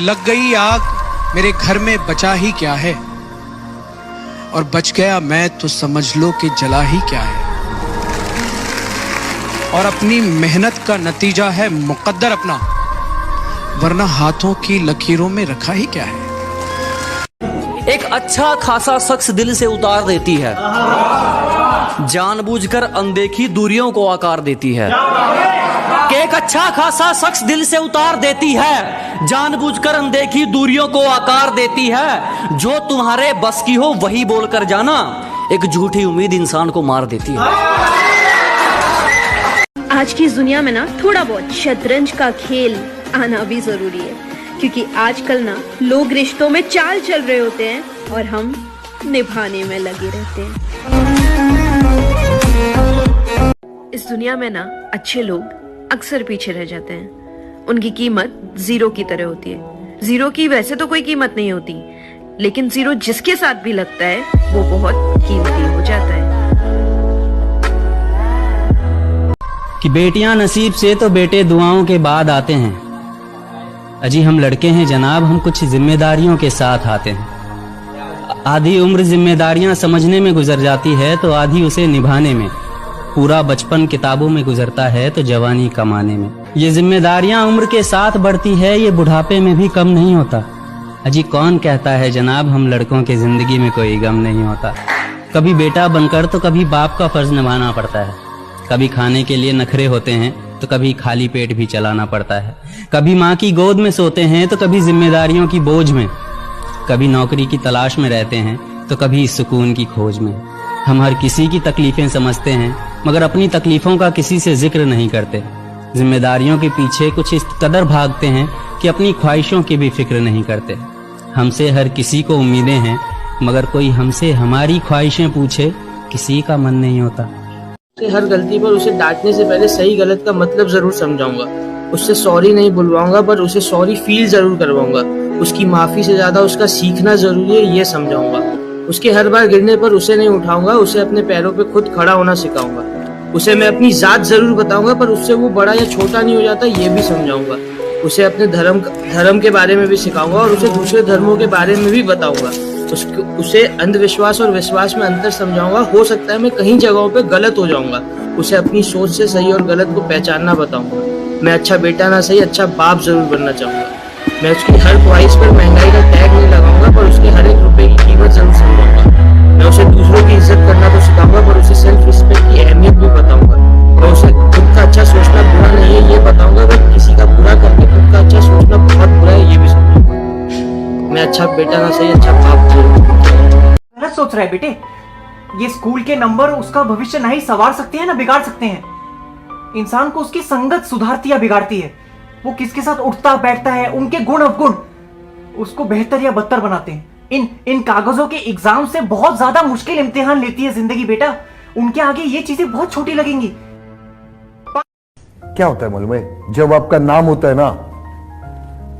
लग गई आग मेरे घर में बचा ही क्या है, और बच गया मैं तो समझ लो कि जला ही क्या है। और अपनी मेहनत का नतीजा है मुकद्दर अपना, वरना हाथों की लकीरों में रखा ही क्या है। एक अच्छा खासा शख्स दिल से उतार देती है, जानबूझकर अनदेखी दूरियों को आकार देती है। कि एक अच्छा खासा शख्स दिल से उतार देती है, जानबूझकर अनदेखी दूरियों को आकार देती है। जो तुम्हारे बस की हो वही बोलकर जाना, एक झूठी उम्मीद इंसान को मार देती है। आज की इस दुनिया में ना थोड़ा बहुत शतरंज का खेल आना भी जरूरी है, क्योंकि आजकल ना लोग रिश्तों में चाल चल रहे होते हैं और हम निभाने में लगे रहते हैं। इस दुनिया में ना अच्छे लोग अक्सर पीछे रह जाते हैं। उनकी कीमत जीरो की तरह होती है। जीरो की वैसे तो कोई कीमत नहीं होती, लेकिन जीरो जिसके साथ भी लगता है वो बहुत कीमती हो जाता है। कि बेटियां नसीब से तो बेटे दुआओं के बाद आते हैं। अजी हम लड़के हैं जनाब, हम कुछ जिम्मेदारियों के साथ आते हैं। आधी उम्र जिम्मेदारियां समझने में गुजर जाती है तो आधी उसे निभाने में। पूरा बचपन किताबों में गुजरता है तो जवानी कमाने में। ये जिम्मेदारियां उम्र के साथ बढ़ती है, ये बुढ़ापे में भी कम नहीं होता। अजी कौन कहता है जनाब हम लड़कों की जिंदगी में कोई गम नहीं होता। कभी बेटा बनकर तो कभी बाप का फर्ज निभाना पड़ता है। कभी खाने के लिए नखरे होते हैं तो कभी खाली पेट भी चलाना पड़ता है। कभी माँ की गोद में सोते हैं तो कभी जिम्मेदारियों की बोझ में। कभी नौकरी की तलाश में रहते हैं तो कभी सुकून की खोज में। हम हर किसी की तकलीफें समझते हैं, मगर अपनी तकलीफों का किसी से जिक्र नहीं करते। जिम्मेदारियों के पीछे कुछ इस कदर भागते हैं कि अपनी ख्वाहिशों की भी फिक्र नहीं करते। हमसे हर किसी को उम्मीदें हैं, मगर कोई हमसे हमारी ख्वाहिशें पूछे किसी का मन नहीं होता। हर गलती पर उसे डांटने से पहले सही गलत का मतलब जरूर समझाऊंगा। उससे सॉरी नहीं बुलवाऊंगा, पर उसे सॉरी फील जरूर करवाऊंगा। उसकी माफी से ज्यादा उसका सीखना जरूरी है, ये समझाऊंगा। उसके हर बार गिरने पर उसे नहीं उठाऊंगा, उसे अपने पैरों पे खुद खड़ा होना सिखाऊंगा। उसे मैं अपनी जात जरूर बताऊंगा, पर उससे वो बड़ा या छोटा नहीं हो जाता, ये भी समझाऊंगा। उसे अपने धर्म के बारे में भी सिखाऊंगा और उसे दूसरे धर्मों के बारे में भी बताऊंगा। उसे अंधविश्वास और विश्वास में अंतर समझाऊंगा। हो सकता है मैं कहीं जगहों पे गलत हो जाऊंगा। उसे अपनी सोच से सही और गलत को पहचानना बताऊंगा। मैं अच्छा बेटा ना सही, अच्छा बाप जरूर बनना चाहूंगा। मैं उसकी हर ख्वाहिश पर महंगाई का टैग नहीं लगाऊंगा, पर उसके हर एक रुपए की कीमत जरूर समझाऊंगा। मैं उसे दूसरों की इज्जत करना तो सिखाऊंगा, पर उसे सेल्फ रिस्पेक्ट की अहमियत भी बताऊंगा। मैं उसे खुद का अच्छा सोचना बुरा नहीं है, ये बताऊंगा। पर किसी का बुरा करके खुद का अच्छा सोचना बहुत बुरा है, ये भी समझाऊंगा। मैं अच्छा बेटा ना सही, अच्छा बाप जरूर। गलत सोच रहा है बेटे। ये स्कूल के नंबर उसका भविष्य नहीं संवार सकते हैं ना बिगाड़ सकते हैं। इंसान को उसकी संगत सुधारती या बिगाड़ती है। वो किसके साथ उठता बैठता है, उनके गुण अवगुण उसको बेहतर या बदतर बनाते हैं। इन कागजों के एग्जाम से बहुत ज्यादा मुश्किल इम्तिहान लेती है जिंदगी बेटा। उनके आगे ये चीजें बहुत छोटी लगेंगी। क्या होता है मालूम है, जब आपका नाम होता है ना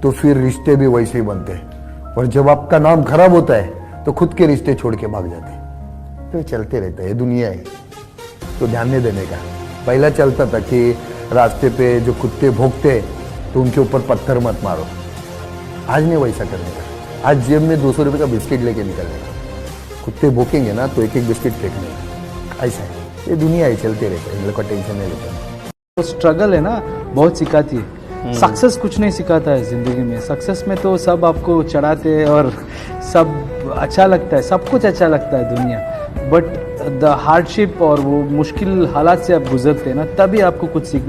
तो फिर रिश्ते भी वैसे ही बनते हैं, और जब आपका नाम खराब होता है तो खुद के रिश्ते छोड़ के भाग जाते हैं। तो चलते रहता है, दुनिया है तो ध्यान नहीं देने का। पहला चलता था कि रास्ते पे जो कुत्ते भौंकते तो उनके ऊपर पत्थर मत मारो। आज नहीं वैसा करने का। आज जेब में 200 रुपये का बिस्किट लेके निकलने का। कुत्ते भौंकेंगे ना तो एक एक बिस्किट फेंकने का। ऐसा है, ये दुनिया है, चलते रहता है। इन लोग का टेंशन नहीं लेता। तो स्ट्रगल है ना, बहुत सिखाती है। सक्सेस कुछ नहीं सिखाता है जिंदगी में। सक्सेस में तो सब आपको चढ़ाते हैं और सब अच्छा लगता है, सब कुछ अच्छा लगता है दुनिया। बट द हार्डशिप और वो मुश्किल हालात से आप गुजरते हैं ना, तभी आपको कुछ सीखना